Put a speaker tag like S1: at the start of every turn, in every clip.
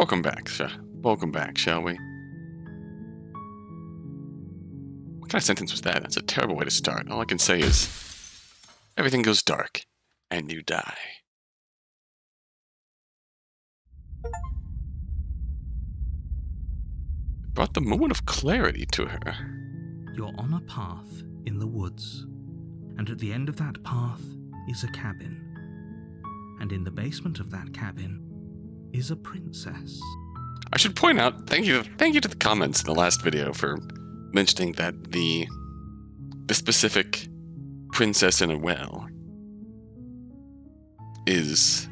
S1: Welcome back, shall we? What kind of sentence was that? That's a terrible way to start. All I can say is, everything goes dark, and you die. Brought the moment of clarity to her.
S2: You're on a path in the woods, and at the end of that path is a cabin. And in the basement of that cabin is a princess.
S1: I should point out, thank you to the comments in the last video for mentioning that the specific princess in a well is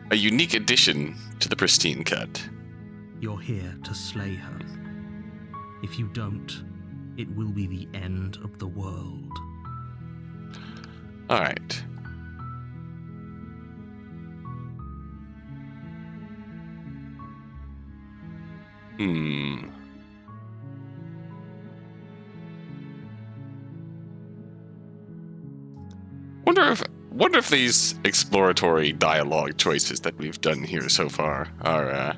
S1: a unique addition to the Pristine cut.
S2: You're here to slay her. If you don't, it will be the end of the world.
S1: Alright. Wonder if these exploratory dialogue choices that we've done here so far are,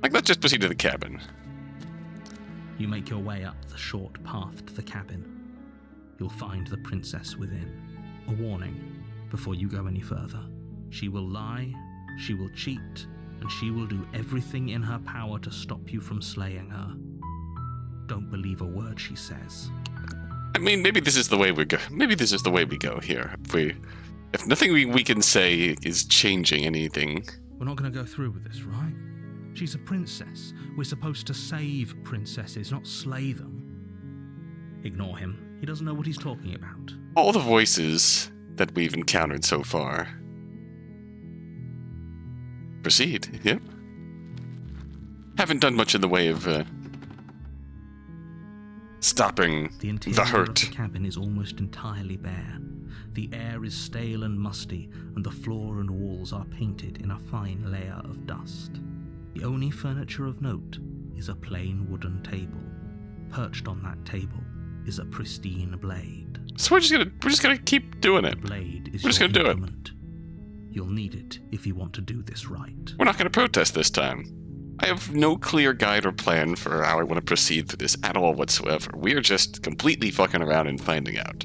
S1: like, let's just proceed to the cabin.
S2: You make your way up the short path to the cabin. You'll find the princess within. A warning before you go any further. She will lie, she will cheat, and she will do everything in her power to stop you from slaying her. Don't believe a word she says.
S1: I mean, maybe this is the way we go. Maybe this is the way we go here. If nothing we can say is changing anything.
S2: We're not going to go through with this, right? She's a princess. We're supposed to save princesses, not slay them. Ignore him. He doesn't know what he's talking about.
S1: All the voices that we've encountered so far. Proceed, yep. Haven't done much in the way of stopping
S2: the interior
S1: the hurt.
S2: Of the cabin is almost entirely bare. The air is stale and musty, and the floor and walls are painted in a fine layer of dust. The only furniture of note is a plain wooden table. Perched on that table is a pristine blade.
S1: So we're just gonna keep doing it.
S2: The blade is
S1: we're just
S2: your
S1: gonna
S2: implement. Do it. You'll need it if you want to do this right.
S1: We're not gonna protest this time. I have no clear guide or plan for how I want to proceed through this at all whatsoever. We are just completely fucking around and finding out.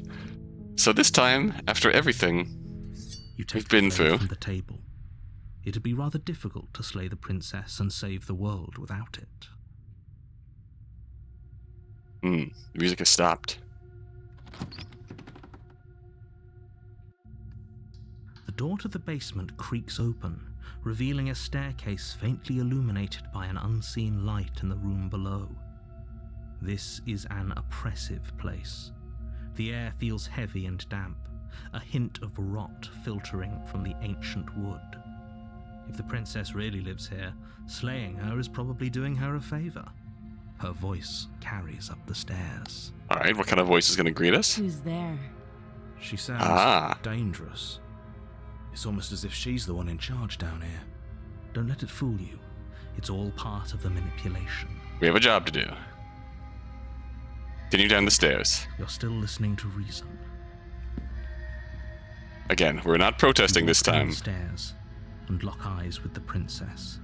S1: So this time, after everything we've been through,
S2: from the table. It'd be rather difficult to slay the princess and save the world without it.
S1: The music has stopped.
S2: The door to the basement creaks open, revealing a staircase faintly illuminated by an unseen light in the room below. This is an oppressive place. The air feels heavy and damp, a hint of rot filtering from the ancient wood. If the princess really lives here, slaying her is probably doing her a favor. Her voice carries up the stairs.
S1: Alright, what kind of voice is going to greet us?
S3: Who's there?
S2: She sounds dangerous. It's almost as if she's the one in charge down here. Don't let it fool you. It's all part of the manipulation.
S1: We have a job to do. Continue down the stairs.
S2: You're still listening to reason.
S1: Again, we're not protesting this time.
S2: Stairs and lock eyes with the princess.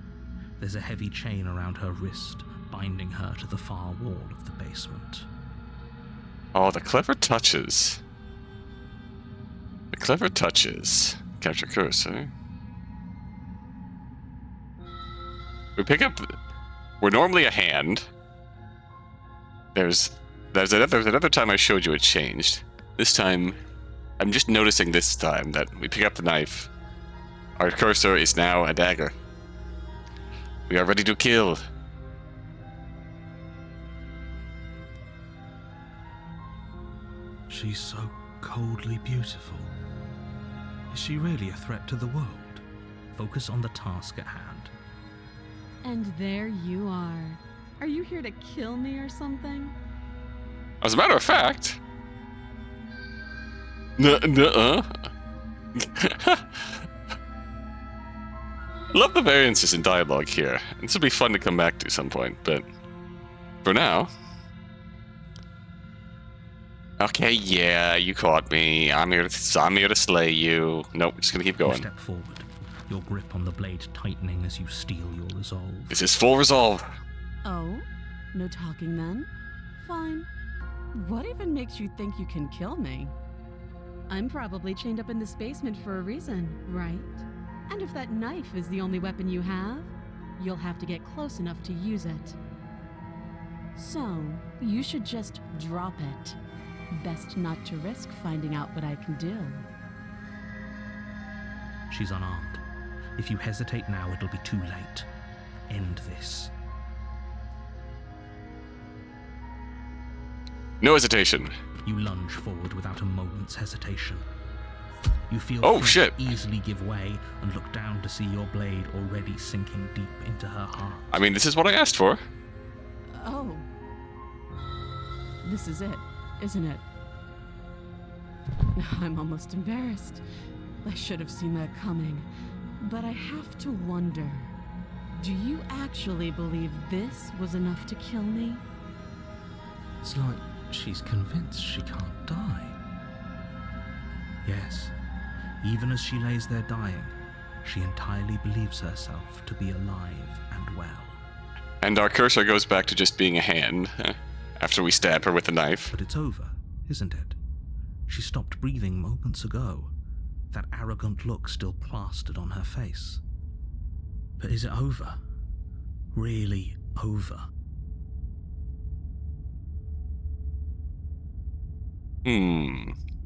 S2: There's a heavy chain around her wrist, binding her to the far wall of the basement.
S1: Oh, the clever touches. The clever touches. Capture cursor. We pick up. We're normally a hand. There's another time I showed you it changed. This time, I'm just noticing this time that we pick up the knife. Our cursor is now a dagger. We are ready to kill.
S2: She's so coldly beautiful. Is she really a threat to the world? Focus on the task at hand.
S3: And there you are. Are you here to kill me or something?
S1: As a matter of fact... Nuh-uh. Love the variances in dialogue here. This will be fun to come back to some point, but... For now... Okay, yeah, you caught me. I'm here to slay you. Nope, just gonna keep going.
S2: You step forward. your grip on the blade tightening as you steel your resolve.
S1: This is full resolve.
S3: Oh? No talking then? Fine. What even makes you think you can kill me? I'm probably chained up in this basement for a reason, right? And if that knife is the only weapon you have, you'll have to get close enough to use it. So, you should just drop it. Best not to risk finding out what I can do.
S2: She's unarmed. If you hesitate now, it'll be too late. End this.
S1: No hesitation.
S2: You lunge forward without a moment's hesitation. You feel
S1: Oh,
S2: flesh
S1: shit.
S2: easily give way and look down to see your blade already sinking deep into her heart.
S1: I mean, this is what I asked for.
S3: Oh. This is it, isn't it? I'm almost embarrassed. I should have seen that coming. But I have to wonder, do you actually believe this was enough to kill me?
S2: It's like she's convinced she can't die. Yes, even as she lays there dying, she entirely believes herself to be alive and well.
S1: And our cursor goes back to just being a hand after we stab her with the knife.
S2: But it's over, isn't it? She stopped breathing moments ago, that arrogant look still plastered on her face. But is it over? Really over?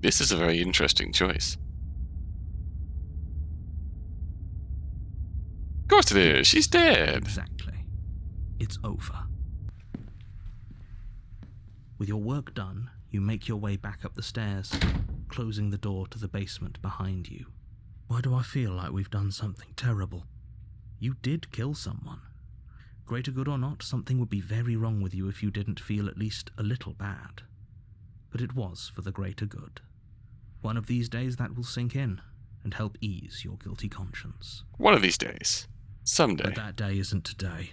S1: This is a very interesting choice. Of course it is. She's dead.
S2: Exactly. It's over. With your work done, you make your way back up the stairs, closing the door to the basement behind you. Why do I feel like we've done something terrible? You did kill someone. Greater good or not, something would be very wrong with you if you didn't feel at least a little bad. But it was for the greater good. One of these days that will sink in and help ease your guilty conscience.
S1: One of these days. Someday.
S2: But that day isn't today.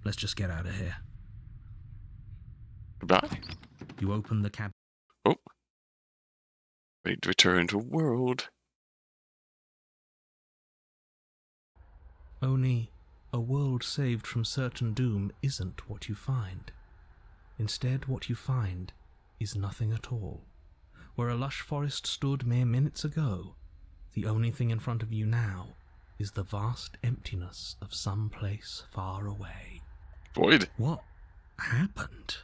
S2: Let's just get out of here.
S1: Goodbye.
S2: You open the cab.
S1: Oh. Ready to return to world.
S2: Only a world saved from certain doom isn't what you find. Instead, what you find is nothing at all. Where a lush forest stood mere minutes ago, the only thing in front of you now is the vast emptiness of some place far away.
S1: Void.
S2: What happened?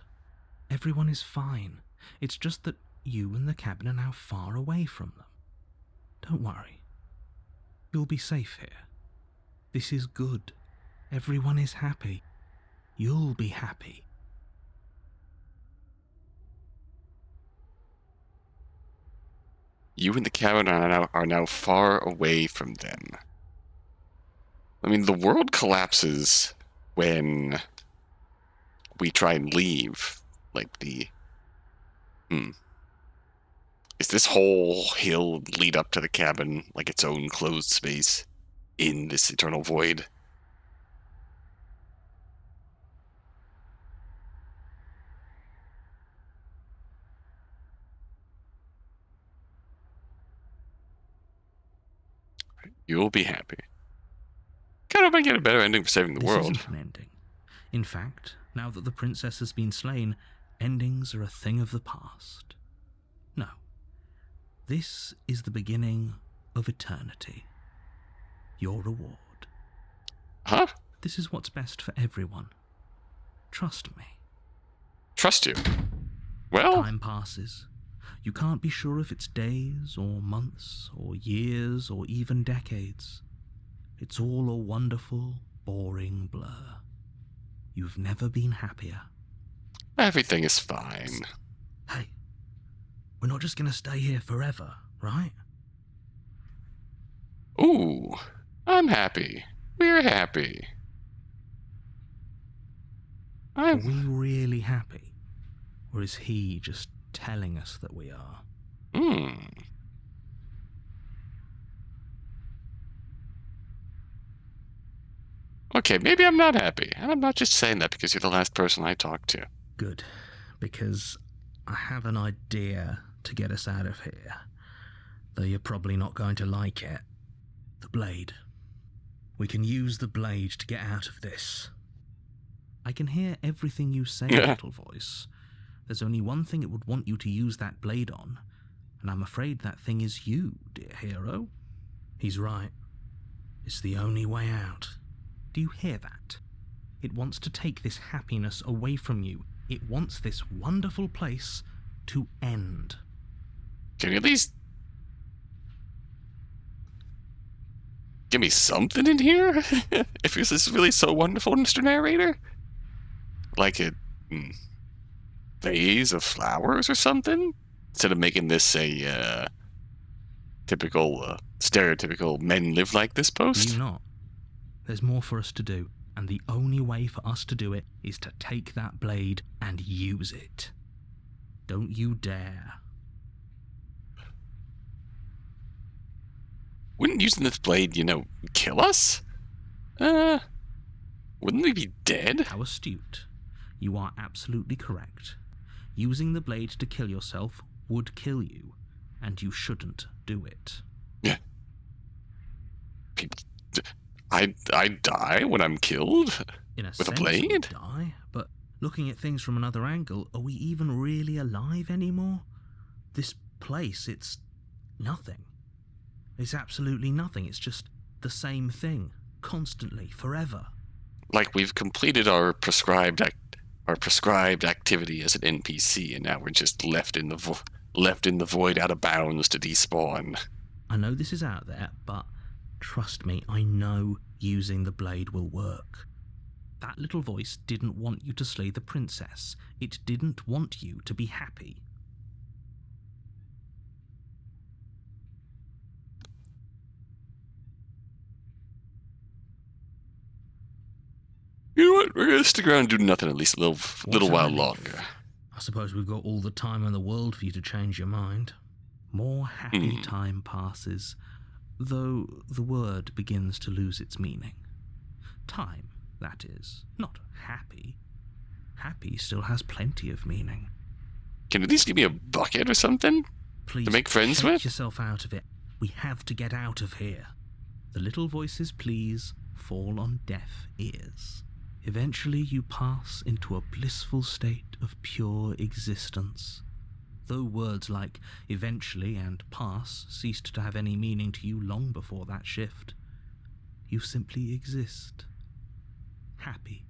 S2: Everyone is fine. It's just that you and the cabin are now far away from them. Don't worry. You'll be safe here. This is good. Everyone is happy. You'll be happy.
S1: You and the cabin are now far away from them. I mean, the world collapses when we try and leave. Like the... Is this whole hill lead up to the cabin like its own closed space in this eternal void? You'll be happy. Kind of might get a better ending for saving the
S2: This
S1: world.
S2: isn't an ending. In fact, now that the princess has been slain, endings are a thing of the past. No. This is the beginning of eternity. Your reward.
S1: Huh?
S2: This is what's best for everyone. Trust me.
S1: Trust you. Well,
S2: Time passes. You can't be sure if it's days or months or years or even decades. It's all a wonderful, boring blur. You've never been happier.
S1: everything is fine.
S2: Hey, we're not just going to stay here forever, right?
S1: Ooh, I'm happy. We're happy.
S2: Are we really happy? Or is he just telling us that we are?
S1: Okay, maybe I'm not happy. And I'm not just saying that because you're the last person I talked to.
S2: Good, because I have an idea to get us out of here. Though you're probably not going to like it. The blade. We can use the blade to get out of this. I can hear everything you say, little voice. There's only one thing it would want you to use that blade on, and I'm afraid that thing is you, dear hero. He's right. It's the only way out. Do you hear that? It wants to take this happiness away from you. It wants this wonderful place to end.
S1: Can you at least give me something in here? If this is really so wonderful, Mr. Narrator? Like a vase of flowers or something? Instead of making this a typical, stereotypical men live like this post?
S2: Do you not? There's more for us to do, and the only way for us to do it is to take that blade and use it. Don't you dare.
S1: Wouldn't using this blade, kill us? Wouldn't we be dead?
S2: How astute. You are absolutely correct. Using the blade to kill yourself would kill you, and you shouldn't do it.
S1: Yeah. I die when I'm killed?
S2: In a
S1: with
S2: sense,
S1: a blade?
S2: we die, but looking at things from another angle, are we even really alive anymore? This place, it's nothing. It's absolutely nothing. It's just the same thing, constantly, forever.
S1: Like we've completed our prescribed activity as an NPC, and now we're just left in the void, out of bounds to despawn.
S2: I know this is out there, but trust me, I know using the blade will work. That little voice didn't want you to slay the princess. It didn't want you to be happy.
S1: You know what? We're gonna stick around and do nothing at least a little while longer.
S2: I suppose we've got all the time in the world for you to change your mind. More happy time passes, though the word begins to lose its meaning. Time, that is, not happy. Happy still has plenty of meaning.
S1: Can you at least give me a bucket or something?
S2: Please
S1: to make friends
S2: shake
S1: with?
S2: yourself out of it. We have to get out of here. The little voice's pleas fall on deaf ears. Eventually you pass into a blissful state of pure existence. Though words like eventually and pass ceased to have any meaning to you long before that shift, you simply exist. Happy.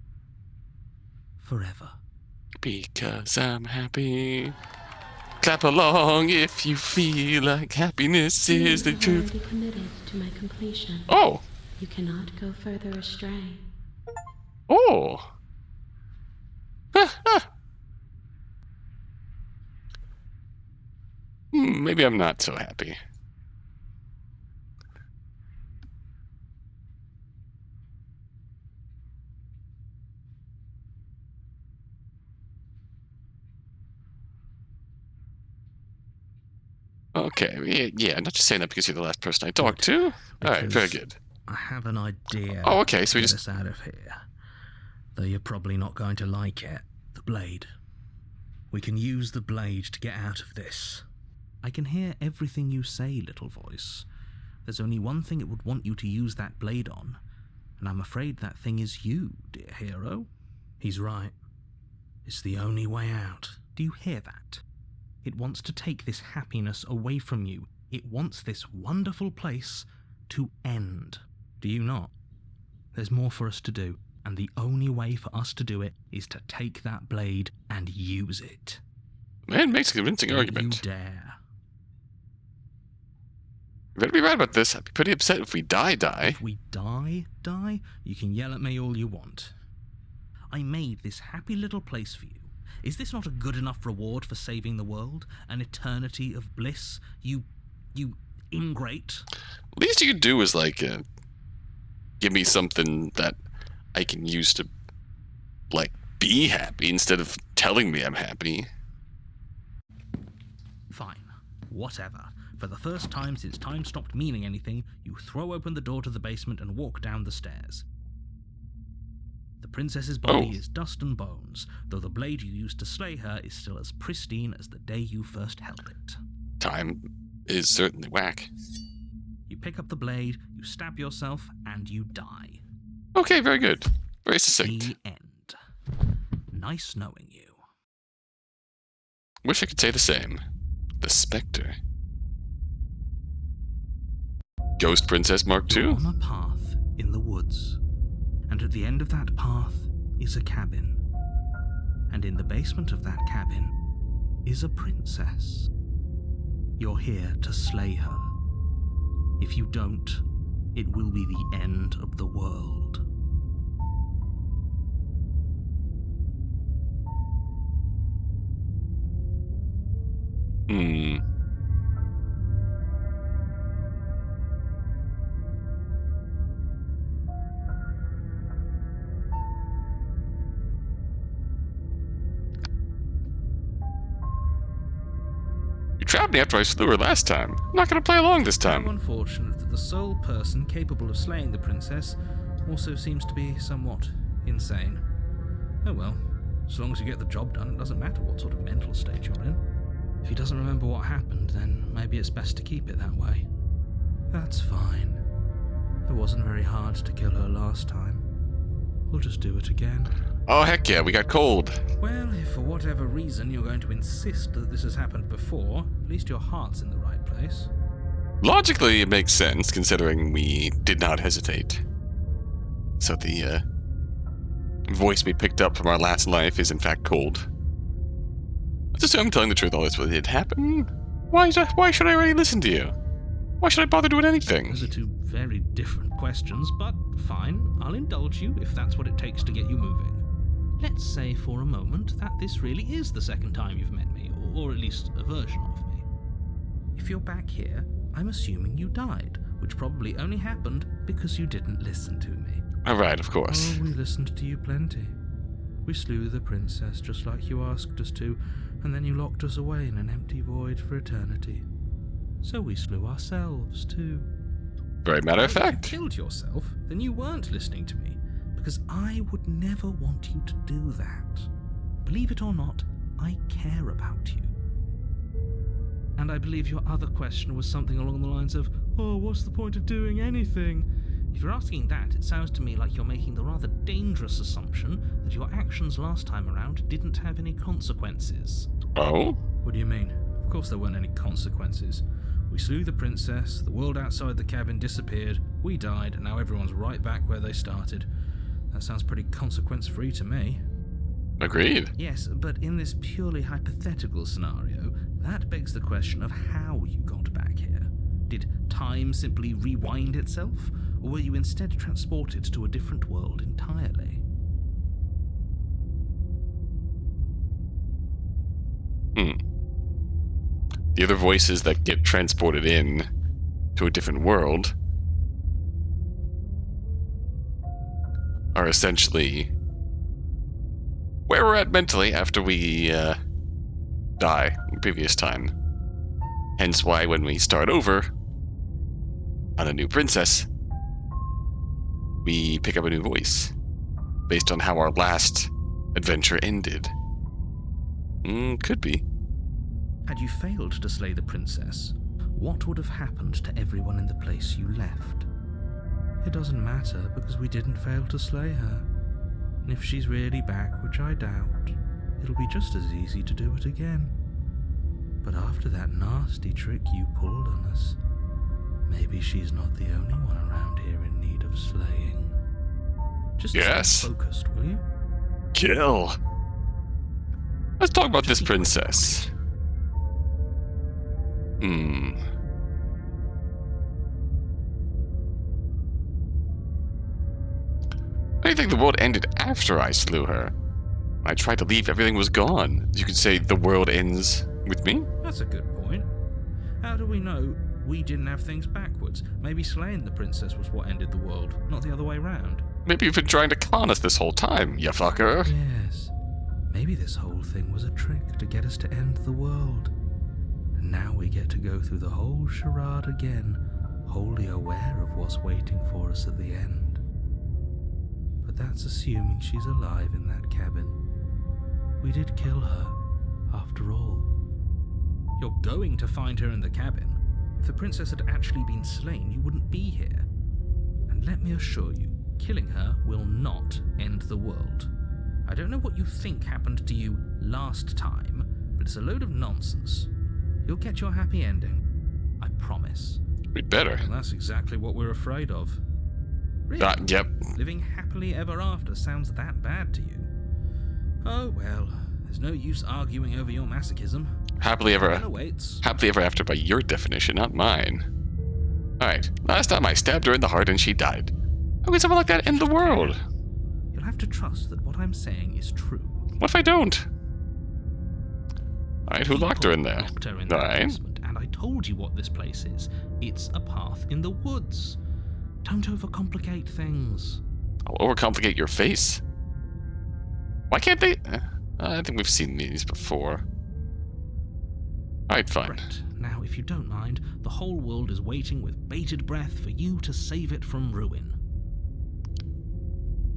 S2: Forever.
S1: Because I'm happy. Clap along if you feel like happiness is the truth.
S4: You have already committed to my completion.
S1: Oh!
S4: You cannot go further astray.
S1: Oh! Maybe I'm not so happy. Okay, yeah, not just saying that because you're the last person I talked to. Alright, very good.
S2: I have an idea.
S1: Oh, okay, so we
S2: to get
S1: just...
S2: us out of here. Though you're probably not going to like it. The blade. We can use the blade to get out of this. I can hear everything you say, little voice. There's only one thing it would want you to use that blade on, and I'm afraid that thing is you, dear hero. He's right. It's the only way out. Do you hear that? It wants to take this happiness away from you. It wants this wonderful place to end. Do you not? There's more for us to do, and the only way for us to do it is to take that blade and use it.
S1: Man makes a convincing argument.
S2: You dare.
S1: You better be right about this. I'd be pretty upset if we die.
S2: If we die, you can yell at me all you want. I made this happy little place for you. Is this not a good enough reward for saving the world? An eternity of bliss? You ingrate.
S1: Least you could do is, give me something that I can use to, be happy instead of telling me I'm happy.
S2: Fine. Whatever. For the first time since time stopped meaning anything, you throw open the door to the basement and walk down the stairs. The princess's body is dust and bones, though the blade you used to slay her is still as pristine as the day you first held it.
S1: Time is certainly whack.
S2: You pick up the blade, you stab yourself, and you die.
S1: Okay, very good. Very succinct.
S2: The end. Nice knowing you.
S1: Wish I could say the same. The Spectre. Ghost Princess Mark
S2: You're
S1: II?
S2: on a path in the woods, and at the end of that path is a cabin. And in the basement of that cabin is a princess. You're here to slay her. If you don't, it will be the end of the world.
S1: You trapped me after I slew her last time. I'm not gonna play along this
S2: How
S1: time.
S2: unfortunate that the sole person capable of slaying the princess also seems to be somewhat insane. Oh well, as long as you get the job done, it doesn't matter what sort of mental state you're in. If he doesn't remember what happened, then maybe it's best to keep it that way. That's fine. It wasn't very hard to kill her last time. We'll just do it again.
S1: Oh, heck yeah, we got cold.
S2: Well, if for whatever reason you're going to insist that this has happened before, at least your heart's in the right place.
S1: Logically, it makes sense, considering we did not hesitate. So the, voice we picked up from our last life is in fact cold. Let's assume I'm telling the truth, all this did happen. Why should I really listen to you? Why should I bother doing anything?
S2: Those are two very different questions, but fine, I'll indulge you if that's what it takes to get you moving. Let's say for a moment that this really is the second time you've met me, or at least a version of me. If you're back here, I'm assuming you died, which probably only happened because you didn't listen to me.
S1: Alright, of course.
S2: Oh, we listened to you plenty. We slew the princess just like you asked us to, and then you locked us away in an empty void for eternity. So we slew ourselves too.
S1: Very matter of
S2: If
S1: fact.
S2: you killed yourself, then you weren't listening to me, because I would never want you to do that. Believe it or not, I care about you. And I believe your other question was something along the lines of, oh, what's the point of doing anything? If you're asking that, it sounds to me like you're making the rather dangerous assumption that your actions last time around didn't have any consequences.
S1: Oh?
S2: What do you mean? Of course there weren't any consequences. We slew the princess, the world outside the cabin disappeared, we died, and now everyone's right back where they started. That sounds pretty consequence-free to me.
S1: Agreed.
S2: Yes, but in this purely hypothetical scenario, that begs the question of how you got back here. Did time simply rewind itself, or were you instead transported to a different world entirely?
S1: The other voices that get transported in to a different world are essentially where we're at mentally after we die in the previous time. Hence why when we start over on a new princess, we pick up a new voice based on how our last adventure ended. Could be.
S2: Had you failed to slay the princess, what would have happened to everyone in the place you left? It doesn't matter, because we didn't fail to slay her. And if she's really back, which I doubt, it'll be just as easy to do it again. But after that nasty trick you pulled on us, maybe she's not the only one around here in need of slaying. Just
S1: Yes.
S2: stay focused, will you?
S1: Kill. Let's talk about this princess. I think the world ended after I slew her. I tried to leave, everything was gone. You could say the world ends with me?
S2: That's a good point. How do we know we didn't have things backwards? Maybe slaying the princess was what ended the world, not the other way round.
S1: Maybe you've been trying to con us this whole time, you fucker.
S2: Yes. Maybe this whole thing was a trick to get us to end the world. And now we get to go through the whole charade again, wholly aware of what's waiting for us at the end. But that's assuming she's alive in that cabin. We did kill her, after all. You're going to find her in the cabin. If If the princess had actually been slain, you wouldn't be here. And let me assure you, killing her will not end the world. I don't know what you think happened to you last time, but it's a load of nonsense. You'll get your happy ending. I promise.
S1: We'd better.
S2: And that's exactly what we're afraid of. Really?
S1: Yep.
S2: Living happily ever after sounds that bad to you? Oh well, there's no use arguing over your masochism.
S1: Happily ever after by your definition, not mine. Alright, last time I stabbed her in the heart and she died. How can someone like that end the world?
S2: You'll have to trust that what I'm saying is true.
S1: What if I don't? Alright, who locked her in there?
S2: Locked her in the basement, and I told you what this place is. It's a path in the woods. Don't overcomplicate things.
S1: I'll overcomplicate your face? Why can't they? I think we've seen these before. Alright, fine.
S2: Right. Now, if you don't mind, the whole world is waiting with bated breath for you to save it from ruin.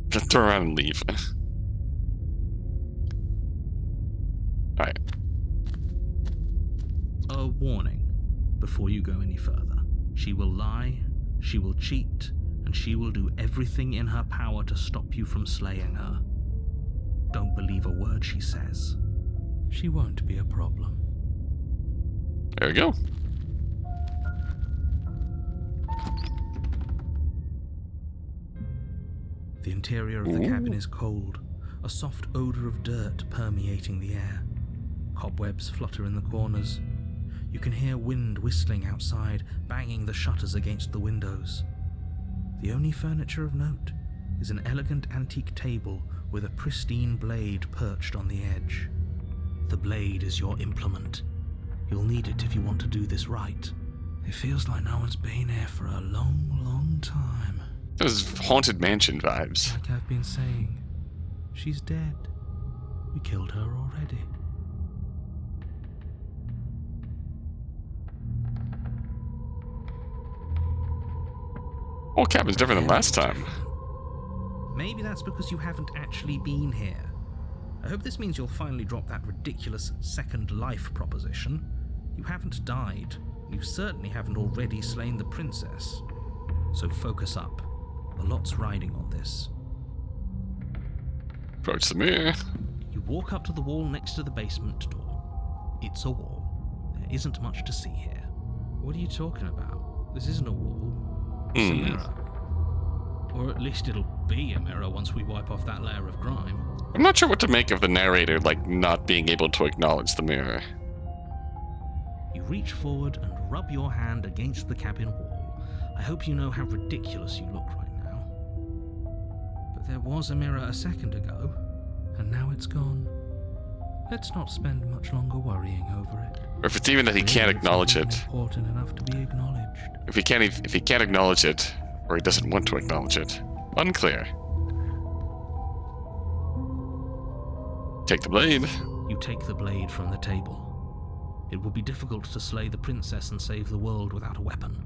S1: Just turn around and leave. Alright.
S2: A warning before you go any further. She will lie, she will cheat, and she will do everything in her power to stop you from slaying her. Don't believe a word she says. She won't be a problem.
S1: There we go.
S2: The interior of the cabin is cold, a soft odor of dirt permeating the air. Cobwebs flutter in the corners. You can hear wind whistling outside, banging the shutters against the windows. The only furniture of note is an elegant antique table with a pristine blade perched on the edge. The blade is your implement. You'll need it if you want to do this right. It feels like no one's been here for a long, long time.
S1: Those haunted mansion vibes.
S2: Like I've been saying, she's dead. We killed her already.
S1: Whole cabin's different than last time.
S2: Maybe that's because you haven't actually been here. I hope this means you'll finally drop that ridiculous second life proposition. You haven't died. You certainly haven't already slain the princess. So focus up. A lot's riding on this.
S1: Approach the mirror.
S2: You walk up to the wall next to the basement door. It's a wall. There isn't much to see here. What are you talking about? This isn't a wall. It's a mirror. Or at least it'll be a mirror once we wipe off that layer of grime.
S1: I'm not sure what to make of the narrator, like, not being able to acknowledge the mirror.
S2: You reach forward and rub your hand against the cabin wall. I hope you know how ridiculous you look right now. But there was a mirror a second ago, and now it's gone. Let's not spend much longer worrying over it.
S1: Or if it's even that he can't acknowledge it.
S2: Important enough to be acknowledged.
S1: If he can't acknowledge it, or he doesn't want to acknowledge it. Unclear. Take the blade.
S2: You take the blade from the table. It will be difficult to slay the princess and save the world without a weapon.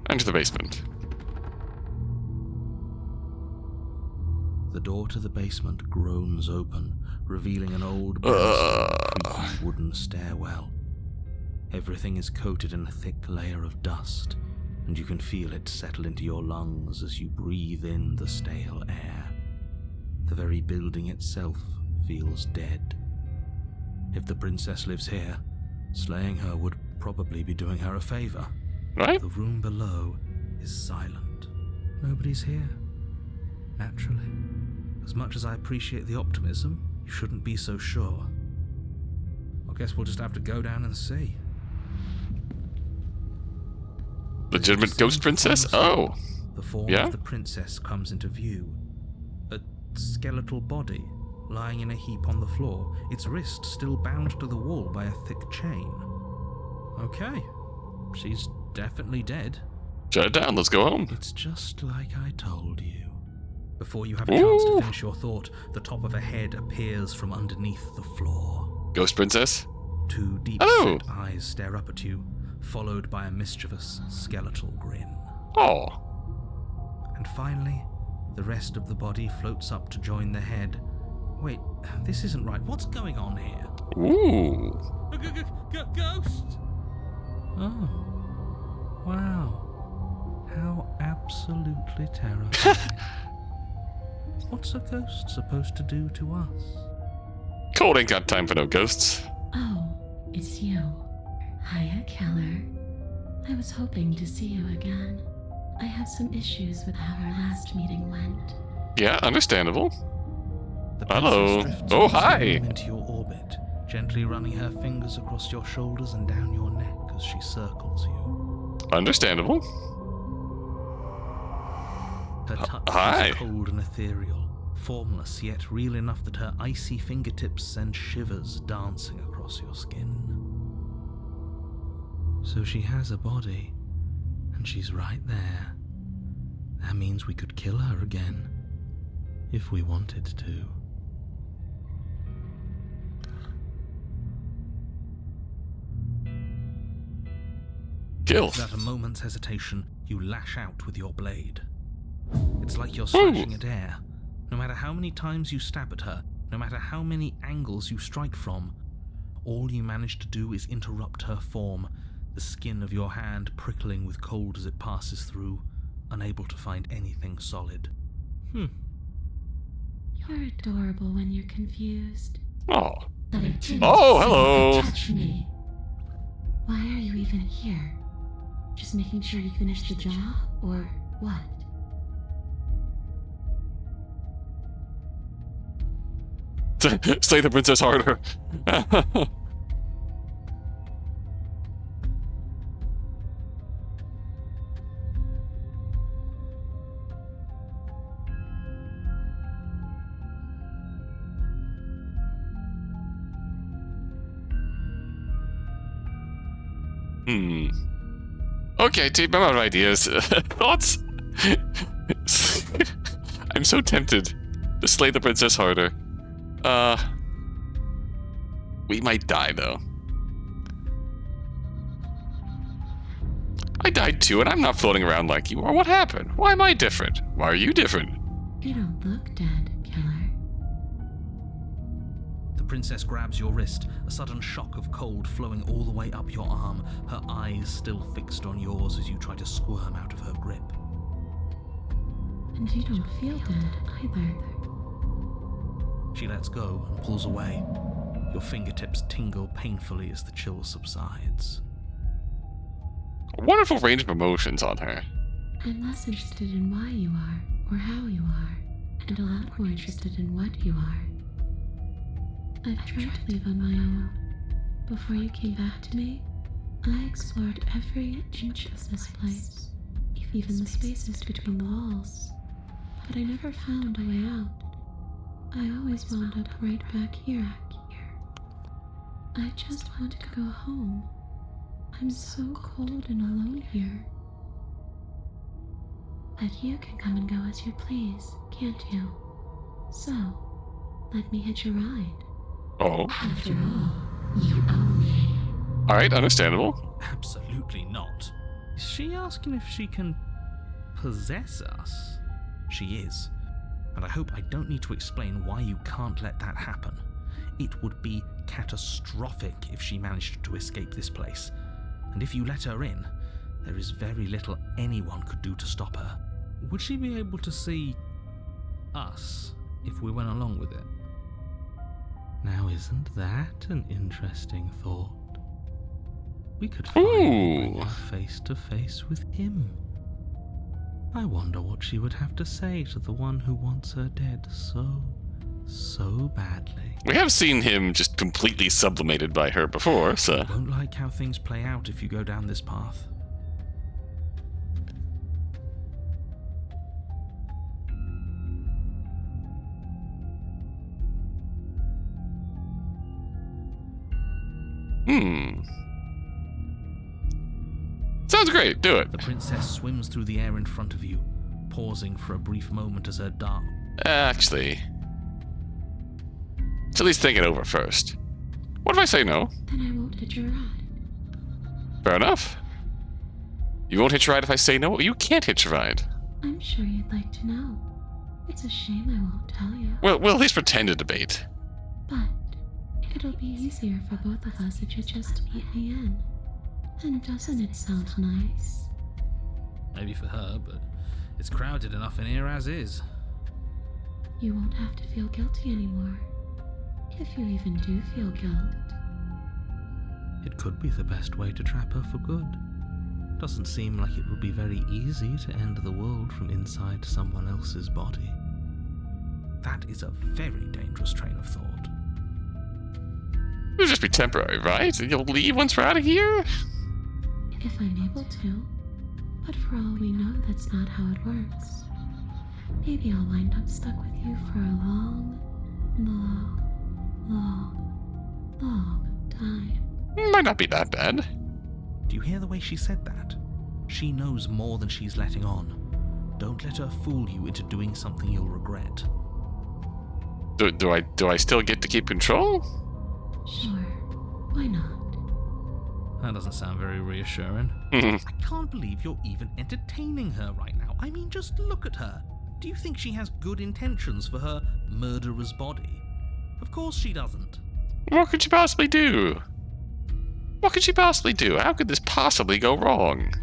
S1: Enter the basement.
S2: The door to the basement groans open, revealing an old creaky wooden stairwell. Everything is coated in a thick layer of dust, and you can feel it settle into your lungs as you breathe in the stale air. The very building itself feels dead. If the princess lives here, slaying her would probably be doing her a favor.
S1: Right?
S2: The room below is silent. Nobody's here. Naturally. As much as I appreciate the optimism, you shouldn't be so sure. I guess we'll just have to go down and see.
S1: Legitimate ghost princess? Oh.
S2: The form of the princess comes into view. A skeletal body, lying in a heap on the floor, its wrist still bound to the wall by a thick chain. Okay, she's definitely dead.
S1: Shut it down, let's go home.
S2: It's just like I told you. Before you have a chance to finish your thought, the top of a head appears from underneath the floor.
S1: Ghost princess?
S2: Two deep-set eyes stare up at you, followed by a mischievous skeletal grin.
S1: Oh.
S2: And finally, the rest of the body floats up to join the head. Wait, this isn't right. What's going on here?
S1: Ooh.
S2: Ghost! Oh. Wow. How absolutely terrifying. What's a ghost supposed to do to us?
S1: Cold ain't got time for no ghosts.
S4: Oh, it's you. Hiya, Keller. I was hoping to see you again. I have some issues with how our last meeting went.
S1: Yeah, understandable.
S2: The
S1: Hello.
S2: princess drifts
S1: Oh,
S2: across the
S1: hi.
S2: room into your orbit, gently running her fingers across your shoulders and down your neck as she circles you.
S1: Understandable.
S2: Her touch
S1: Hi.
S2: is cold and ethereal, formless yet real enough that her icy fingertips send shivers dancing across your skin. So she has a body, and she's right there. That means we could kill her again, if we wanted to.
S1: Kill.
S2: Without a moment's hesitation, you lash out with your blade. It's like you're slashing at air. No matter how many times you stab at her, no matter how many angles you strike from, all you manage to do is interrupt her form, the skin of your hand prickling with cold as it passes through, unable to find anything solid.
S4: You're adorable when you're confused.
S1: Oh.
S4: But I didn't
S1: Oh,
S4: say
S1: hello.
S4: touch me. Why are you even here? Just making sure you finish the job, or what?
S1: Slay the princess harder. Okay, team, I'm out of ideas. Thoughts? I'm so tempted to slay the princess harder. We might die, though. I died too, and I'm not floating around like you are. What happened? Why am I different? Why are you different?
S4: You don't look dead, Killer.
S2: The princess grabs your wrist, a sudden shock of cold flowing all the way up your arm, her eyes still fixed on yours as you try to squirm out of her grip.
S4: And you don't feel dead either.
S2: She lets go and pulls away. Your fingertips tingle painfully as the chill subsides.
S1: A wonderful range of emotions on her.
S4: I'm less interested in why you are, or how you are, and a lot more interested in what you are. I've tried to leave on my own. Before you came back to me, I explored every inch of this place, even the spaces between the walls. But I never found a way out. I always wound up right back here. I just want to go home. I'm so cold and alone here. But you can come and go as you please, can't you? So, let me hitch a ride.
S1: Oh.
S4: After all, you own me.
S1: Alright, understandable.
S2: Absolutely not. Is she asking if she can possess us? She is. And I hope I don't need to explain why you can't let that happen. It would be catastrophic if she managed to escape this place. And if you let her in, there is very little anyone could do to stop her. Would she be able to see us if we went along with it? Now, isn't that an interesting thought? We could finally bring her face to face with him. I wonder what she would have to say to the one who wants her dead so badly.
S1: We have seen him just completely sublimated by her before, so...
S2: I won't like how things play out if you go down this path.
S1: Sounds great, do it.
S2: The princess swims through the air in front of you, pausing for a brief moment as her dark...
S1: Actually... let's at least think it over first. What if I say no?
S4: Then I won't hitch a ride.
S1: Fair enough. You won't hitch a ride if I say no? You can't hitch a ride.
S4: I'm sure you'd like to know. It's a shame I won't tell you.
S1: Well, we'll at least pretend to debate.
S4: But it'll be easier for both of us if you just let me in. And doesn't it sound nice?
S2: Maybe for her, but it's crowded enough in here as is.
S4: You won't have to feel guilty anymore. If you even do feel guilt.
S2: It could be the best way to trap her for good. Doesn't seem like it would be very easy to end the world from inside someone else's body. That is a very dangerous train of thought.
S1: It'll just be temporary, right? You'll leave once we're out of here?
S4: If I'm able to. But for all we know, that's not how it works. Maybe I'll wind up stuck with you for a long time.
S1: Might not be that bad.
S2: Do you hear the way she said that? She knows more than she's letting on. Don't let her fool you into doing something you'll regret.
S1: Do I still get to keep control?
S4: Sure, why not?
S2: That doesn't sound very reassuring.
S1: Hmm.
S2: I can't believe you're even entertaining her right now. I mean, just look at her. Do you think she has good intentions for her murderer's body? Of course she doesn't.
S1: What could she possibly do? What could she possibly do? How could this possibly go wrong?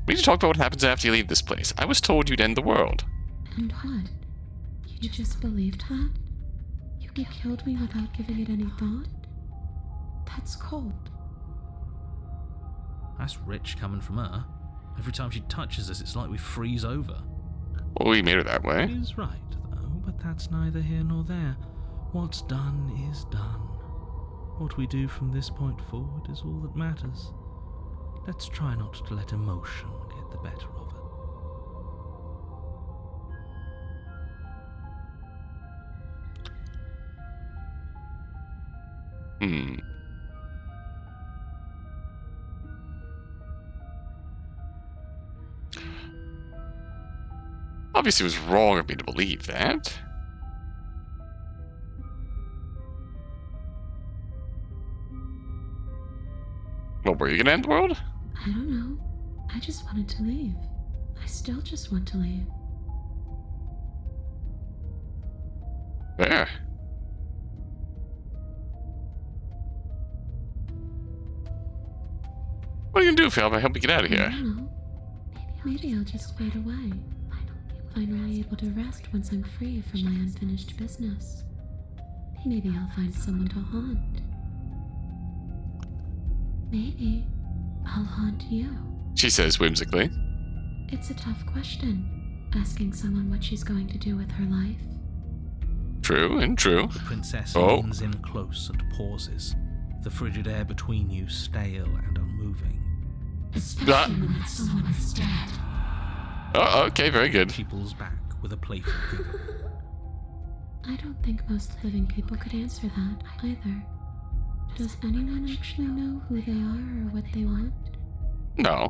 S1: We need to talk about what happens after you leave this place. I was told you'd end the world.
S4: And what? You just believed that? You killed me without giving it any thought? That's cold.
S2: That's rich coming from her. Every time she touches us, it's like we freeze over.
S1: Well, we made her that way.
S2: She's right, though, but that's neither here nor there. What's done is done. What we do from this point forward is all that matters. Let's try not to let emotion get the better of it.
S1: Obviously, it was wrong of me to believe that. Well, were you gonna end the world?
S4: I don't know. I just wanted to leave. I still just want to leave.
S1: There. What are you gonna do if I help you get out of
S4: I
S1: here?
S4: don't know. Maybe I'll just fade away. Finally able to rest once I'm free from my unfinished business. Maybe I'll find someone to haunt. Maybe I'll haunt you.
S1: She says whimsically.
S4: It's a tough question, asking someone what she's going to do with her life.
S1: True and true.
S2: The princess
S1: Oh.
S2: leans in close and pauses, the frigid air between you stale and unmoving.
S4: Especially when it's someone is dead.
S1: Oh, okay, very good.
S2: She pulls back with a playful giggle.
S4: I don't think most living people could answer that either. Does anyone actually know who they are or what they want?
S1: No.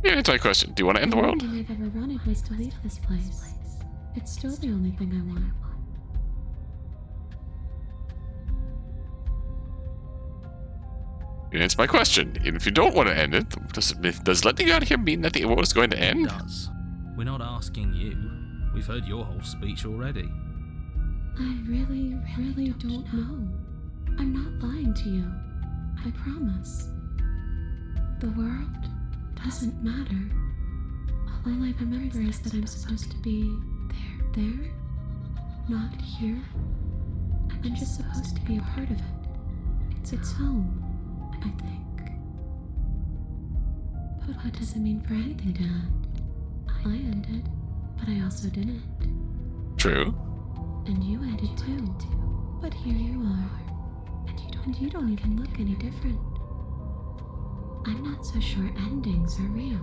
S1: Yeah, that's my question. Do you want to end the world?
S4: The only thing I've ever wanted was to leave this place. It's still the only thing I want.
S1: You answer my question. And if you don't want to end it, does letting you out of here mean that the world is going to
S2: It
S1: end?
S2: does. We're not asking you. We've heard your whole speech already.
S4: I really don't know. I'm not lying to you. I promise. The world doesn't matter. All I remember is that I'm supposed to be there, not here. I'm just supposed to be a part of it. It's home, I think. But what does it mean for anything to end? I ended, but I also didn't.
S1: True.
S4: And you ended too. But here you are. And you don't even look any different. I'm not so sure endings are real.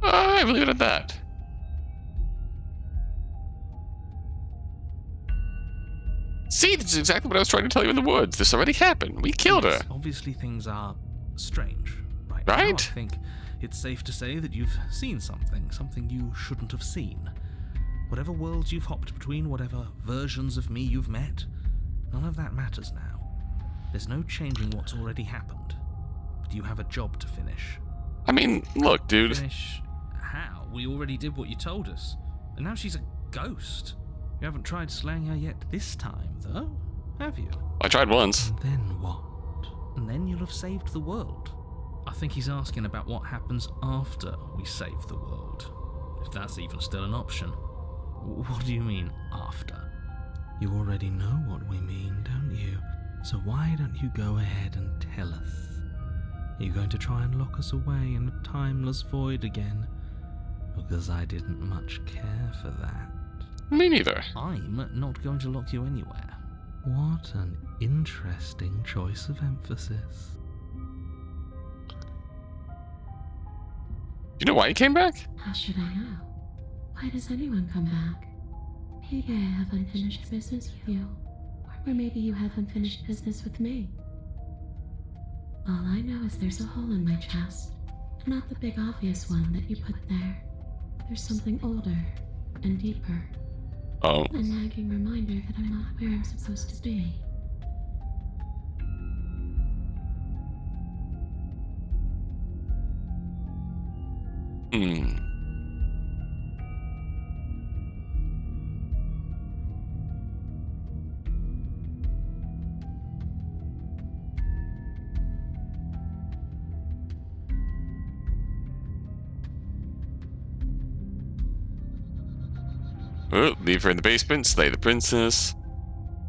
S1: I believe it at that. See, this is exactly what I was trying to tell you in the woods. This already happened. We killed her.
S2: Yes, obviously things are strange right now.
S1: Right?
S2: I think it's safe to say that you've seen something you shouldn't have seen. Whatever worlds you've hopped between, whatever versions of me you've met, none of that matters now. There's no changing what's already happened. But you have a job to finish.
S1: I mean, look, dude.
S2: Finish how? We already did what you told us. And now she's a ghost. You haven't tried slaying her yet this time, though. Have you?
S1: I tried once.
S2: And then what? And then you'll have saved the world. I think he's asking about what happens after we save the world. If that's even still an option. What do you mean, after? You already know what we mean, don't you? So why don't you go ahead and tell us? Are you going to try and lock us away in a timeless void again? Because I didn't much care for that.
S1: Me neither.
S2: I'm not going to lock you anywhere. What an interesting choice of emphasis.
S1: You know why he came back?
S4: How should I know? Why does anyone come back? Maybe I have unfinished business with you. Or maybe you have unfinished business with me. All I know is there's a hole in my chest. Not the big obvious one that you put there. There's something older and deeper.
S1: Oh.
S4: A nagging reminder that I'm not where I'm supposed to be.
S1: Oh, leave her in the basement, slay the princess.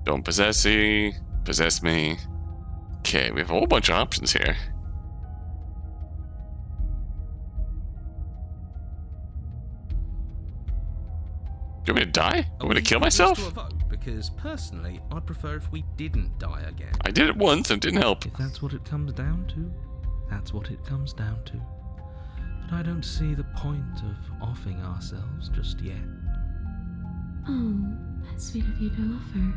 S1: Don't possess me. Possess me. Okay, we have a whole bunch of options here. Do you want me to die? Want me to kill myself?
S2: To a vote? Because personally, I'd prefer if we didn't die again.
S1: I did it once and it didn't help.
S2: If that's what it comes down to, that's what it comes down to. But I don't see the point of offing ourselves just yet.
S4: Oh, that's sweet of you to offer.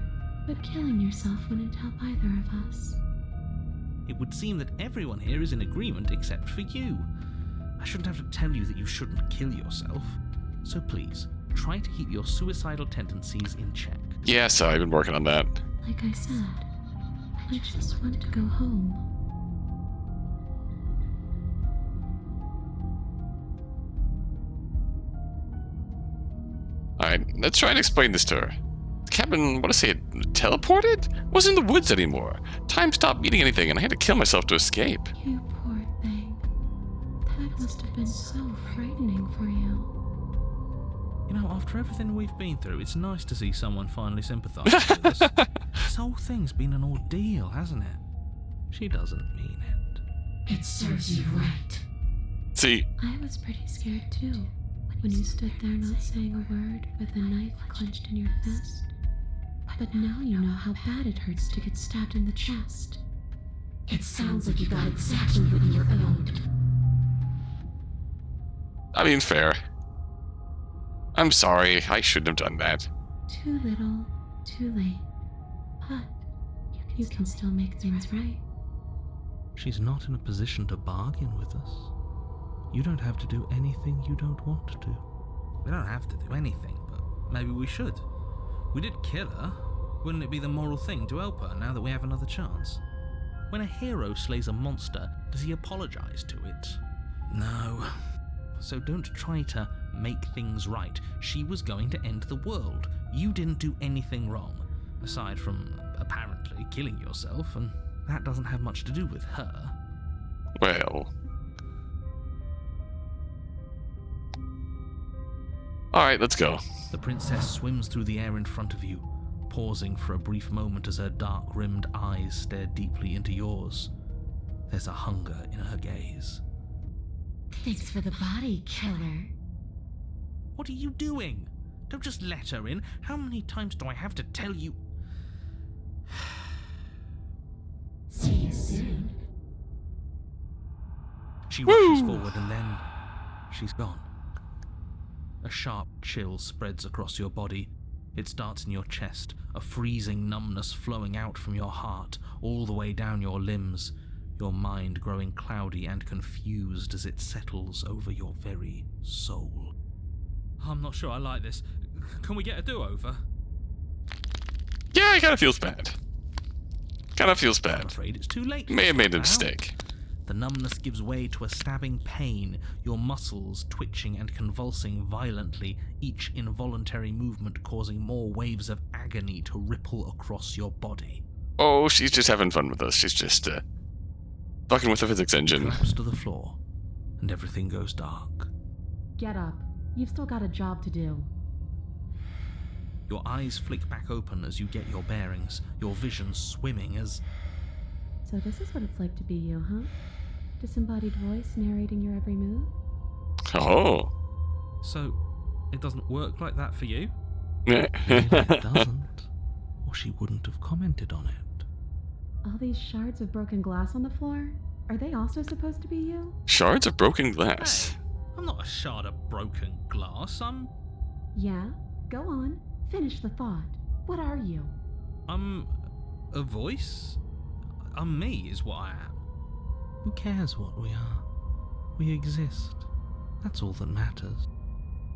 S4: But killing yourself wouldn't help either of us.
S2: It would seem that everyone here is in agreement except for you. I shouldn't have to tell you that you shouldn't kill yourself. So please, try to keep your suicidal tendencies in check.
S1: Yeah, so I've been working on that.
S4: Like I said, I just want to go home.
S1: Alright, let's try and explain this to her. The cabin, what to say, it teleported? Wasn't in the woods anymore. Time stopped meaning anything and I had to kill myself to escape.
S4: You poor thing. That must have been so frightening for you.
S2: You know, after everything we've been through, it's nice to see someone finally sympathise with us. This whole thing's been an ordeal, hasn't it? She doesn't mean it.
S4: It serves you right.
S1: See,
S4: I was pretty scared too, when you stood there not saying a word with a knife clenched in your fist. But now you know how bad it hurts to get stabbed in the chest. It sounds like you got exactly what you were owed.
S1: I mean, fair. I'm sorry, I shouldn't have done that.
S4: Too little, too late. But you can still make things right.
S2: She's not in a position to bargain with us. You don't have to do anything you don't want to do. We don't have to do anything, but maybe we should. We did kill her. Wouldn't it be the moral thing to help her now that we have another chance? When a hero slays a monster, does he apologize to it? No. So don't try to make things right. She was going to end the world. You didn't do anything wrong, aside from apparently killing yourself, and that doesn't have much to do with her.
S1: Well. Alright, let's go.
S2: The princess swims through the air in front of you, pausing for a brief moment as her dark-rimmed eyes stare deeply into yours. There's a hunger in her gaze.
S4: Thanks for the body, killer.
S2: What are you doing? Don't just let her in. How many times do I have to tell you?
S4: See you soon.
S2: She rushes forward and then she's gone. A sharp chill spreads across your body. It starts in your chest, a freezing numbness flowing out from your heart, all the way down your limbs, your mind growing cloudy and confused as it settles over your very soul. I'm not sure I like this. Can we get a do-over?
S1: Yeah, it kinda feels bad. Kinda feels
S2: I'm
S1: bad.
S2: afraid it's too late.
S1: May have made a
S2: now.
S1: mistake.
S2: The numbness gives way to a stabbing pain, your muscles twitching and convulsing violently, each involuntary movement causing more waves of agony to ripple across your body.
S1: Oh, she's just having fun with us. She's just, fucking with the physics engine.
S2: Collapse to the floor, and everything goes dark.
S3: Get up. You've still got a job to do.
S2: Your eyes flick back open as you get your bearings, your vision swimming as...
S3: So this is what it's like to be you, huh? Disembodied voice narrating your every move?
S1: Oh.
S2: So, it doesn't work like that for you?
S1: Yeah.
S2: Maybe it doesn't, or she wouldn't have commented on it.
S3: All these shards of broken glass on the floor? Are they also supposed to be you?
S1: Shards of broken glass.
S2: Hey, I'm not a shard of broken glass, I'm
S3: Yeah? Go on. Finish the thought. What are you?
S2: a voice? I'm me is what I am. Who cares what we are? We exist. That's all that matters.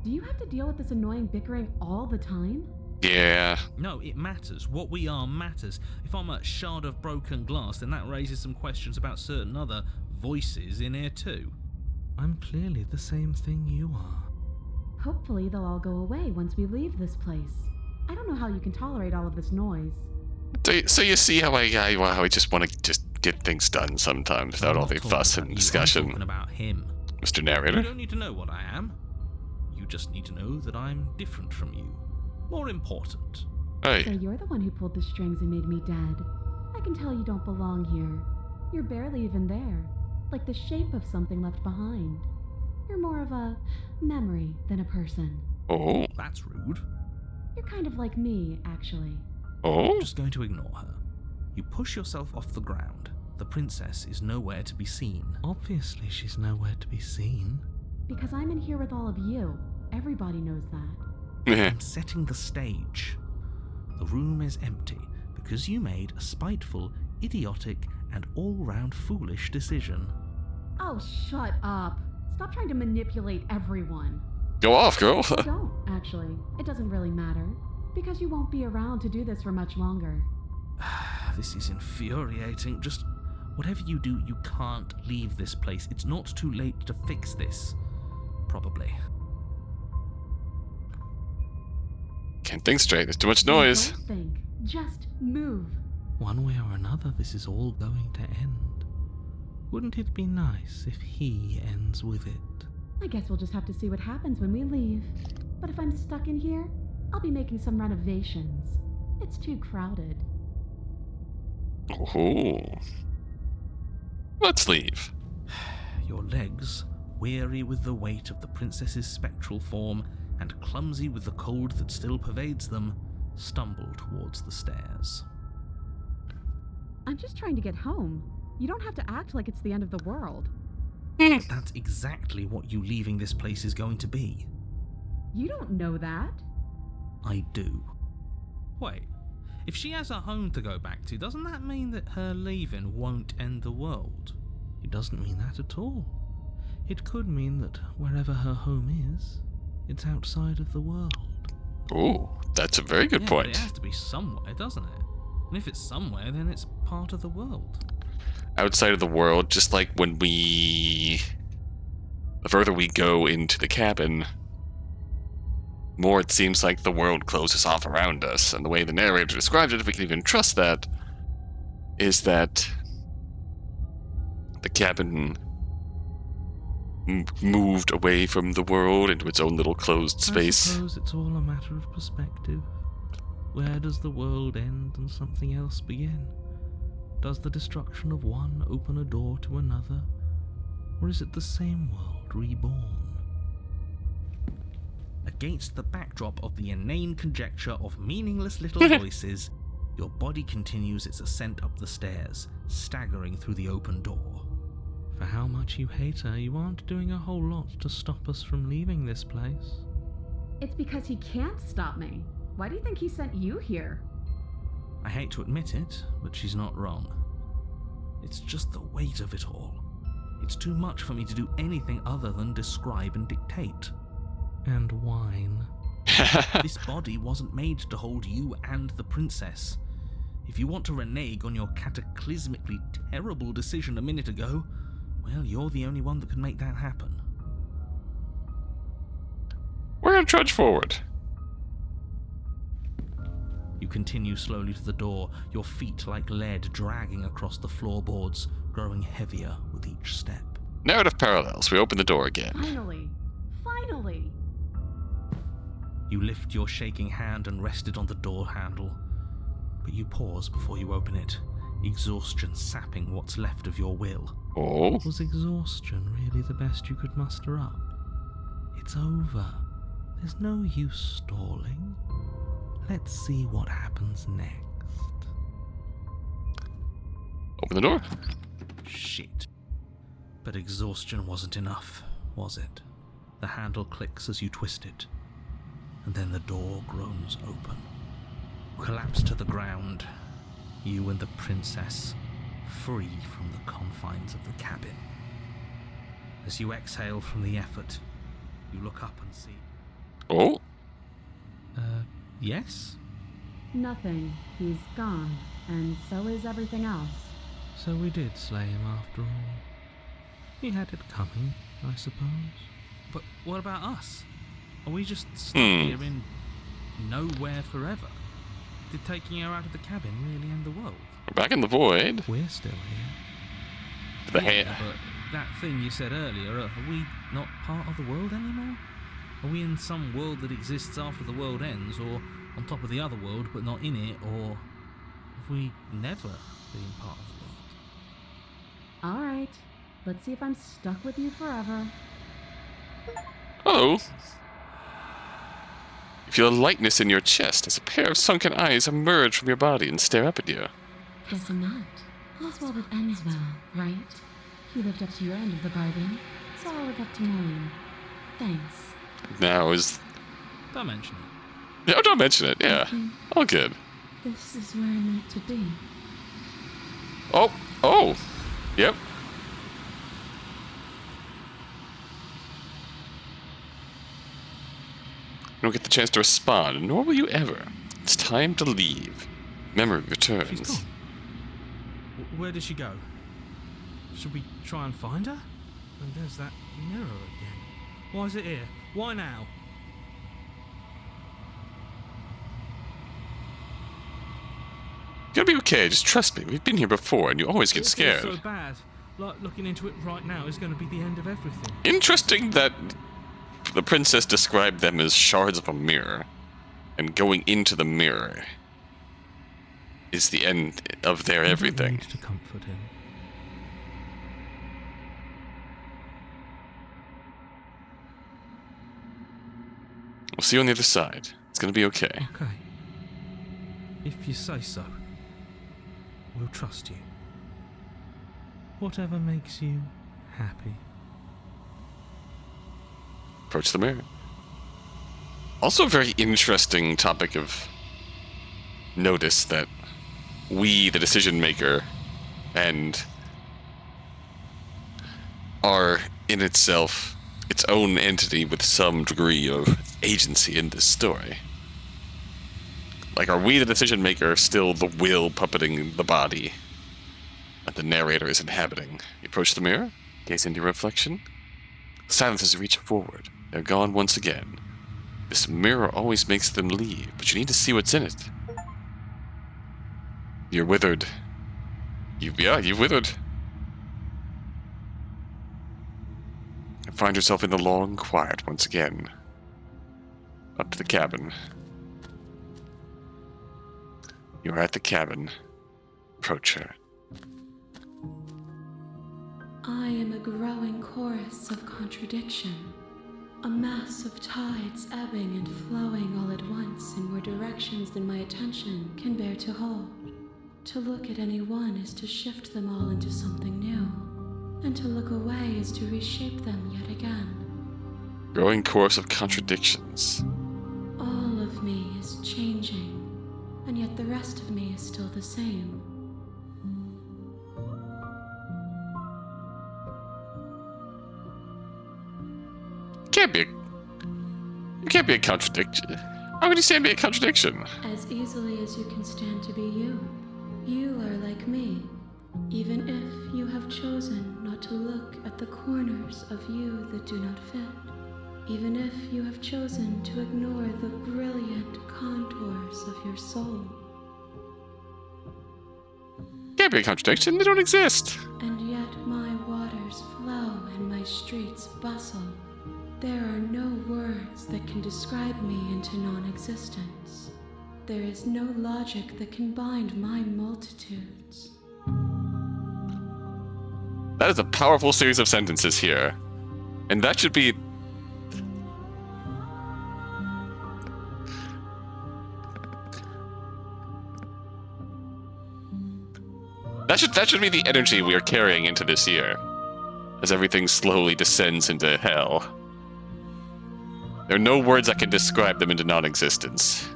S3: Do you have to deal with this annoying bickering all the time?
S1: Yeah.
S2: No, it matters. What we are matters. If I'm a shard of broken glass, then that raises some questions about certain other voices in here too. I'm clearly the same thing you are.
S3: Hopefully they'll all go away once we leave this place. I don't know how you can tolerate all of this noise.
S1: So you see how I just want to just get things done sometimes without all the fuss and
S2: I'm
S1: discussion,
S2: talking about him.
S1: Mr.
S2: You
S1: Narrator.
S2: don't need to know what I am. You just need to know that I'm different from you. More important.
S3: So
S1: Hey.
S3: you're the one who pulled the strings and made me dead. I can tell you don't belong here. You're barely even there. Like the shape of something left behind. You're more of a memory than a person.
S1: Oh.
S2: That's rude.
S3: You're kind of like me, actually.
S1: Oh.
S2: I'm just going to ignore her. You push yourself off the ground. The princess is nowhere to be seen. Obviously, she's nowhere to be seen.
S3: Because I'm in here with all of you. Everybody knows that.
S1: Meh.
S2: I'm setting the stage. The room is empty because you made a spiteful, idiotic, and all-round foolish decision.
S3: Oh, shut up. Stop trying to manipulate everyone.
S1: Go off, girl.
S3: Don't, actually. It doesn't really matter. Because you won't be around to do this for much longer.
S2: This is infuriating. Just whatever you do, you can't leave this place. It's not too late to fix this. Probably.
S1: Can't think straight. There's too much noise.
S3: Don't think. Just move.
S2: One way or another, this is all going to end. Wouldn't it be nice if he ends with it?
S3: I guess we'll just have to see what happens when we leave. But if I'm stuck in here, I'll be making some renovations. It's too crowded.
S1: Oh. Let's leave.
S2: Your legs, weary with the weight of the princess's spectral form and clumsy with the cold that still pervades them, stumble towards the stairs.
S3: I'm just trying to get home. You don't have to act like it's the end of the world.
S2: But that's exactly what you leaving this place is going to be.
S3: You don't know that.
S2: I do. Wait, if she has a home to go back to, doesn't that mean that her leaving won't end the world? It doesn't mean that at all. It could mean that wherever her home is, it's outside of the world.
S1: Oh, that's a very good
S2: But
S1: point.
S2: it has to be somewhere, doesn't it? And if it's somewhere, then it's part of the world.
S1: Outside of the world, just like when the further we go into the cabin, more it seems like the world closes off around us. And the way the narrator describes it, if we can even trust that, is that the cabin moved away from the world into its own little closed
S2: I
S1: space.
S2: suppose it's all a matter of perspective. Where does the world end and something else begin? Does the destruction of one open a door to another? Or is it the same world reborn? Against the backdrop of the inane conjecture of meaningless little voices, your body continues its ascent up the stairs, staggering through the open door. For how much you hate her, you aren't doing a whole lot to stop us from leaving this place.
S3: It's because he can't stop me. Why do you think he sent you here?
S2: I hate to admit it, but she's not wrong. It's just the weight of it all. It's too much for me to do anything other than describe and dictate. And whine. This body wasn't made to hold you and the princess. If you want to renege on your cataclysmically terrible decision a minute ago, Well, you're the only one that can make that happen.
S1: We're gonna trudge forward.
S2: You continue slowly to the door, your feet like lead dragging across the floorboards, growing heavier with each step.
S1: Narrative parallels. We open the door again.
S3: Finally! Finally!
S2: You lift your shaking hand and rest it on the door handle, but you pause before you open it, exhaustion sapping what's left of your will.
S1: Oh.
S2: Was exhaustion really the best you could muster up? It's over. There's no use stalling. Let's see what happens next.
S1: Open the door.
S2: Shit. But exhaustion wasn't enough, was it? The handle clicks as you twist it, and then the door groans open. Collapse to the ground, you and the princess, free from the confines of the cabin. As you exhale from the effort, you look up and see...
S1: Oh.
S2: Yes?
S3: Nothing. He's gone, and so is everything else.
S2: So we did slay him after all. He had it coming, I suppose. But what about us? Are we just stuck here in nowhere forever? Did taking her out of the cabin really end the world?
S1: We're back in the void.
S2: We're still here.
S1: The
S2: But that thing you said earlier, are we not part of the world anymore? Are we in some world that exists after the world ends, or on top of the other world but not in it, or have we never been part of the world?
S3: Alright, let's see if I'm stuck with you forever.
S1: Oh. You feel a lightness in your chest as a pair of sunken eyes emerge from your body and stare up at you.
S4: Guess I'm not. All's well that ends well, right? You lived up to your end of the bargain, so I'll live up to mine. Thanks.
S1: Now is...
S2: Don't mention it.
S1: No, don't mention it. Yeah. All good.
S4: This is where I'm meant to be.
S1: Oh. Oh. Yep. You don't get the chance to respond, nor will you ever. It's time to leave. Memory
S2: She's
S1: returns.
S2: gone. Where did she go? Should we try and find her? And there's that mirror again. Why is it here? Why now?
S1: You're gonna be okay, just trust me. We've been here before, and you always get
S2: It feels
S1: scared.
S2: so bad. Like looking into it right now is going to be the end of everything.
S1: Interesting that the princess described them as shards of a mirror, and going into the mirror is the end of their
S2: You don't
S1: everything.
S2: need to comfort him.
S1: We'll see you on the other side. It's gonna be okay.
S2: Okay. If you say so, we'll trust you. Whatever makes you happy.
S1: Approach the mirror. Also a very interesting topic of notice that we, the decision maker, and are in itself its own entity with some degree of agency in this story. Like, are we, the decision maker, still the will puppeting the body that the narrator is inhabiting? You approach the mirror, gaze into your reflection. Silence as you reach forward. They're gone once again. This mirror always makes them leave, but you need to see what's in it. You're withered. You've withered. You find yourself in the long quiet once again. Up to the cabin. You're at the cabin. Approach her.
S4: I am a growing chorus of contradiction, a mass of tides ebbing and flowing all at once in more directions than my attention can bear to hold. To look at any one is to shift them all into something new, and to look away is to reshape them yet again.
S1: Growing chorus of contradictions.
S4: All of me is changing, and yet the rest of me is still the same.
S1: You can't be a contradiction. How would you say it'd be a contradiction?
S4: As easily as you can stand to be you. You are like me, Even if you have chosen not to look at the corners of you that do not fit, even if you have chosen to ignore the brilliant contours of your soul.
S1: Can't be a contradiction, they don't exist.
S4: And yet my waters flow and my streets bustle. There are no words that can describe me into non-existence. There is no logic that can bind my multitudes.
S1: That is a powerful series of sentences here. And that should be... That should be the energy we are carrying into this year, as everything slowly descends into hell. There are no words that can describe them into non-existence.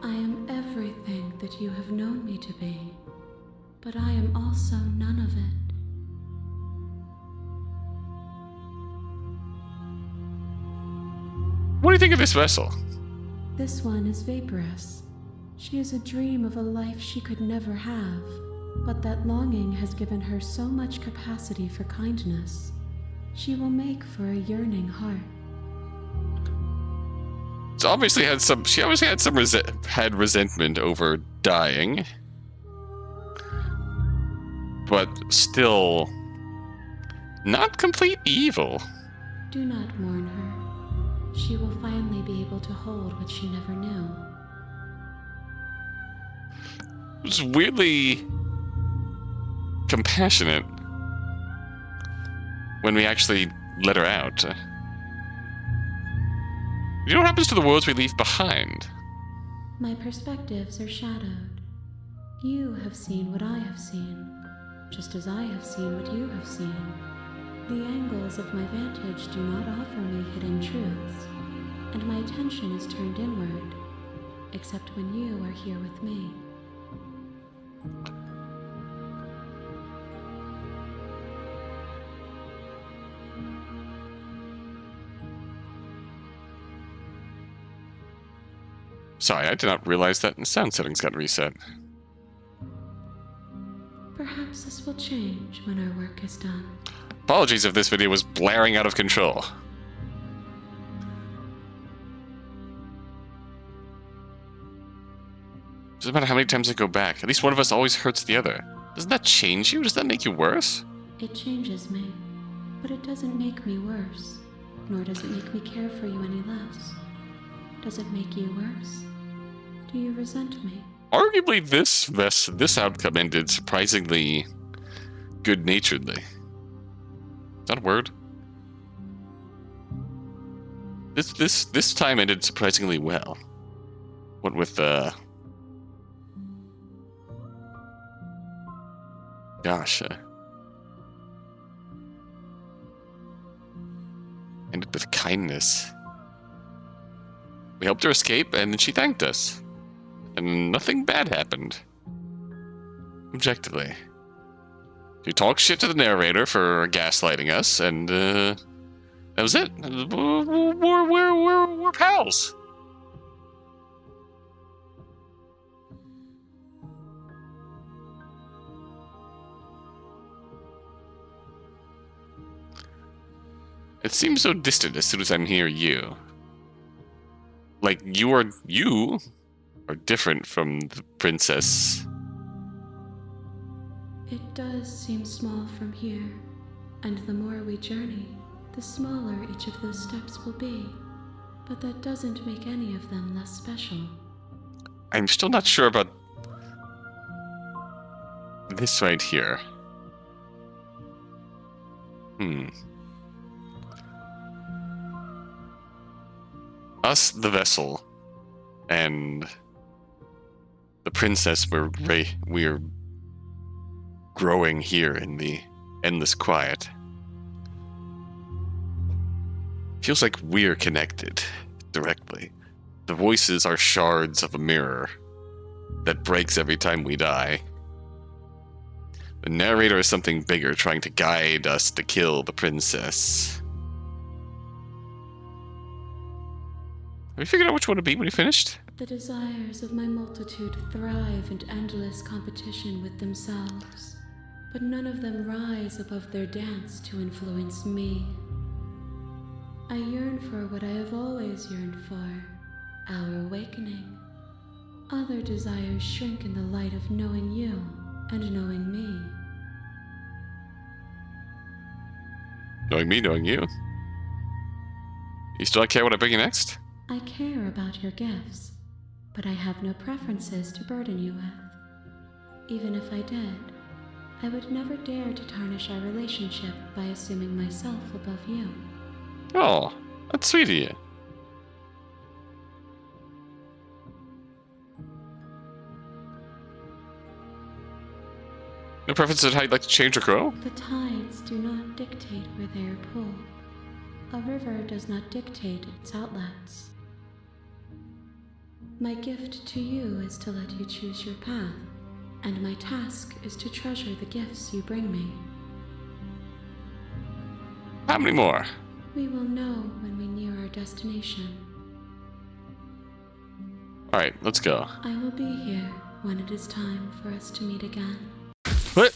S4: I am everything that you have known me to be, but I am also none of it.
S1: What do you think of this vessel?
S4: This one is vaporous. She is a dream of a life she could never have, but that longing has given her so much capacity for kindness. She will make for a yearning heart.
S1: She obviously had some resentment over dying, but still not complete evil.
S4: Do not mourn her. She will finally be able to hold what she never knew.
S1: It was weirdly compassionate when we actually let her out. You know what happens to the worlds we leave behind?
S4: My perspectives are shadowed. You have seen what I have seen, just as I have seen what you have seen. The angles of my vantage do not offer me hidden truths, and my attention is turned inward, except when you are here with me.
S1: Sorry, I did not realize that the sound settings got reset.
S4: Perhaps this will change when our work is done.
S1: Apologies if this video was blaring out of control. Doesn't matter how many times I go back. At least one of us always hurts the other. Doesn't that change you? Does that make you worse?
S4: It changes me, but it doesn't make me worse, nor does it make me care for you any less. Does it make you worse? Do you resent me?
S1: Arguably, this outcome ended surprisingly good-naturedly. Is that a word? This time ended surprisingly well. What with gosh, ended with kindness. We helped her escape, and then she thanked us. And nothing bad happened. Objectively. She talked shit to the narrator for gaslighting us, and that was it. We're pals. It seems so distant as soon as I'm near you. Like, you are different from the princess.
S4: It does seem small from here, and the more we journey, the smaller each of those steps will be. But that doesn't make any of them less special.
S1: I'm still not sure about this right here. Us, the vessel, and the princess, we're growing here in the endless quiet. Feels like we're connected directly. The voices are shards of a mirror that breaks every time we die. The narrator is something bigger, trying to guide us to kill the princess. Have you figured out which one to be when you finished?
S4: The desires of my multitude thrive in endless competition with themselves. but none of them rise above their dance to influence me. I yearn for what I have always yearned for, our awakening. Other desires shrink in the light of knowing you and knowing me.
S1: Knowing me, knowing you. You still don't care what I bring you next?
S4: I care about your gifts, but I have no preferences to burden you with. Even if I did, I would never dare to tarnish our relationship by assuming myself above you.
S1: Oh, that's sweet of you. No preference on how you'd like to change or grow?
S4: The tides do not dictate where they are pulled. A river does not dictate its outlets. My gift to you is to let you choose your path, and my task is to treasure the gifts you bring me.
S1: How many more?
S4: We will know when we near our destination.
S1: Alright, let's go.
S4: I will be here when it is time for us to meet again.
S1: What?